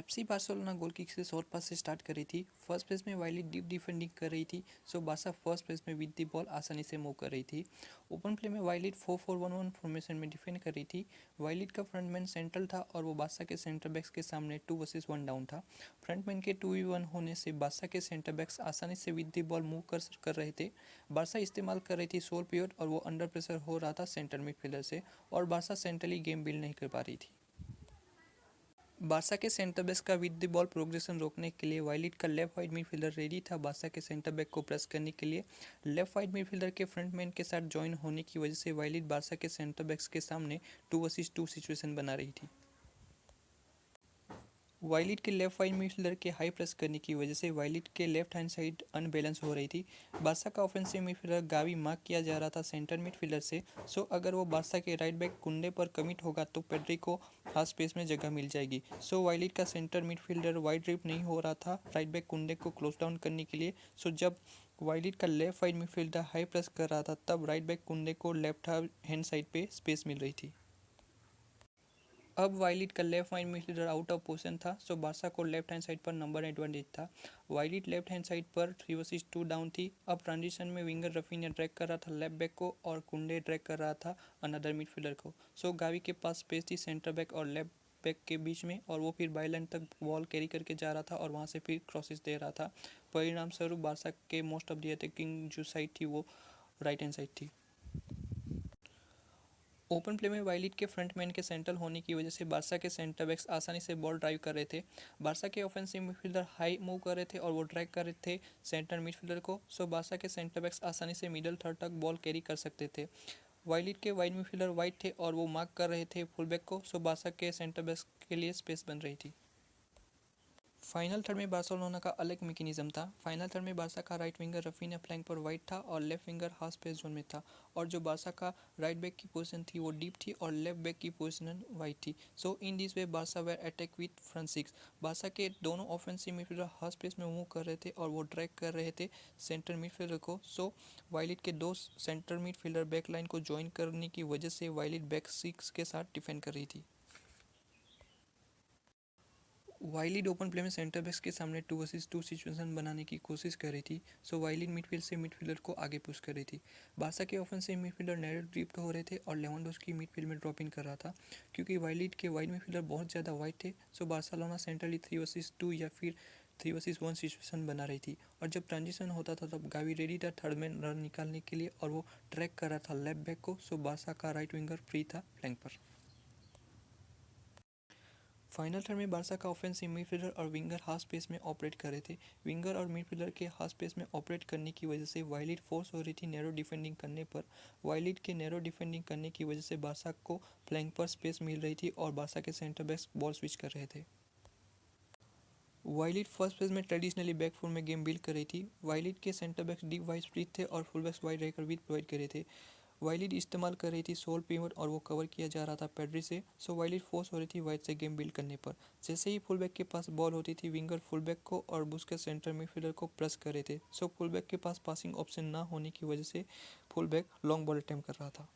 FC Barcelona goal kick से short पास से start करी थी। फर्स्ट पेस में वाइली डीप डिफेंडिंग कर रही थी, सो बारसा फर्स्ट पेस में विद द बॉल आसानी से मूव कर रही थी। ओपन प्ले में वाइलिट 4-4-1-1 फॉर्मेशन में डिफेंड कर रही थी। वाइलिट का फ्रंटमैन सेंट्रल था और वो बादशाह के सेंटर बैक्स के सामने 2 वर्सेस 1 डाउन था। फ्रंटमैन के 2v1 होने से बादशाह के सेंटर बैक्स आसानी से विद द बॉल मूव कर रहे थे। बारसा इस्तेमाल कर रही थी सोल पीरियड और वो अंडर प्रेशर हो रहा था सेंटर मिडफील्डर से, और बारसा सेंट्रली गेम बिल्ड नहीं कर पा रही थी। बारसा के सेंटर बैक का विद द बॉल प्रोग्रेशन रोकने के लिए वाइलिट का लेफ्ट वाइड मिडफील्डर रेडी था बारसा के सेंटर बैक को प्रेस करने के लिए। लेफ्ट वाइड मिडफील्डर के फ्रंटमैन के साथ ज्वाइन होने की वजह से वाइलिट बारसा के सेंटर बैक्स के सामने 2 वर्सेस 2 सिचुएशन बना रही थी। वाइलिट के लेफ्ट वाइड मिडफील्डर के हाई प्रेस करने की वजह से वाइलिट के लेफ्ट हैंड साइड अनबैलेंस हो रही थी। बारसा का ऑफेंसिव मिडफील्डर गावी मार्क किया जा रहा था सेंटर मिडफील्डर से, सो अगर वो बारसा के राइट बैक कुंडे पर कमिट होगा तो पेड्री को हाफ स्पेस में जगह मिल जाएगी। सो वाइलिट का सेंटर मिडफील्डर वाइड रिप नहीं हो रहा था राइट बैक कुंडे को क्लोज डाउन करने के लिए। सो जब वाइलिट का left wide midfielder high press कर रहा था तब राइट बैक कुंडे को लेफ्ट हैंड साइड पे स्पेस मिल रही थी। अब वाइलिट का left wide midfielder out of position था, सो बारसा को लेफ्ट हैंड साइड पर नंबर एडवांटेज था। वाइलिट लेफ्ट हैंड साइड पर 3 वर्सेस 2 डाउन थी। अब ट्रांजिशन में विंगर रफीनिया ड्रैग कर रहा था लेफ्ट बैक को और कुंडे ड्रैग कर रहा था अनदर मिडफील्डर को। सो गावी के पास स्पेस थी सेंटर बैक और लेफ्ट बैक के बीच में, और वो फिर बाईलाइन तक बॉल कैरी करके जा रहा था और वहाँ से फिर क्रॉसेस दे रहा था। परिणाम स्वरूप बारसा के मोस्ट ऑफ द अटैकिंग जो साइड थी वो राइट हैंड साइड थी। ओपन प्ले में वाइलिट के फ्रंटमैन के सेंट्रल होने की वजह से बारसा के सेंटर बैक्स आसानी से बॉल ड्राइव कर रहे थे। बारसा के ऑफेंसिव मिडफील्डर हाई मूव कर रहे थे और वो ड्रैग कर रहे थे सेंटर मिडफील्डर को, सो बारसा के सेंटर बैक्स आसानी से मिडल थर्ड तक बॉल कैरी कर सकते थे। वाइलिट के वाइड मिडफील्डर वाइड थे और वो मार्क कर रहे थे फुलबैक को, सो बारसा के सेंटर बैक्स के लिए स्पेस बन रही थी। फाइनल थर्ड में बार्सिलोना का अलग मैकेनिज्म था। फाइनल थर्ड में बारसा का राइट विंगर रफीनिया फ्लैंक पर वाइड था और left winger half space zone में था, और जो बारसा का राइट बैक की पोजीशन थी वो डीप थी और लेफ्ट बैक की पोजीशन वाइड थी। So in this way Barca were attack with front six. Barca के दोनों ऑफेंसिव मिडफील्डर हाफ स्पेस में मूव कर रहे थे और वो ड्रैग कर रहे थे सेंटर मिडफील्डर को। सो वाइलिट के दो सेंटर मिडफील्डर बैक लाइन को ज्वाइन करने की वजह से वाइलिट बैक सिक्स के साथ डिफेंड कर रही थी। वाइलिट ओपन प्ले में सेंटर बैक्स के सामने 2 वर्सेस 2 सिचुएशन बनाने की कोशिश कर रही थी, सो वाइलिट मिडफील्ड से मिडफील्डर को आगे पुश कर रही थी। बारसा के ऑफेंसिव मिडफील्डर नैरो ड्रिफ्ट हो रहे थे और लेवेंडोव्स्की मिडफील्ड में ड्रॉप इन कर रहा था। क्योंकि वाइलिट के वाइड मिडफील्डर बहुत ज़्यादा वाइड थे, सो बार्सिलोना सेंट्रली 3 वर्सेस 2 या फिर 3 वर्सेस 1 सिचुएशन बना रही थी। और जब ट्रांजिशन होता था तब गावी रेडी था थर्ड मैन रन निकालने के लिए और वो ट्रैक कर रहा था लेफ्ट बैक को, सो बारसा का राइट विंगर फ्री था फ्लैंक पर। फाइनल थर्ड में बारसा का ऑफेंसिव मिडफील्डर और विंगर हाफ स्पेस में ऑपरेट कर रहे थे। विंगर और मिडफील्डर के हाफ स्पेस में ऑपरेट करने की वजह से वाइलिट फोर्स हो रही थी नैरो डिफेंडिंग करने पर। वाइलिट के नैरो डिफेंडिंग करने की वजह से बारसा को फ्लैंक पर स्पेस मिल रही थी और बारसा के सेंटर बैक्स बॉल स्विच कर रहे थे। वाइलिट फर्स्ट फेज में ट्रेडिशनली बैक फोर में गेम बिल्ड कर रही थी। वाइलिट के centre backs deep wide split थे और फुल बैक्स वाइड रहकर विद प्रोवाइड कर रहे थे। वाइलिट इस्तेमाल कर रही थी सोल पिवट और वो कवर किया जा रहा था पेड्री से, सो वाइलिट फोर्स हो रही थी वाइड से गेम बिल्ड करने पर। जैसे ही फुलबैक के पास बॉल होती थी विंगर फुलबैक को और बुस्केट्स सेंटर मिडफील्डर को प्रेस कर रहे थे, सो फुलबैक के पास पासिंग ऑप्शन ना होने की वजह से फुलबैक लॉन्ग बॉल अटेम्प्ट कर रहा था।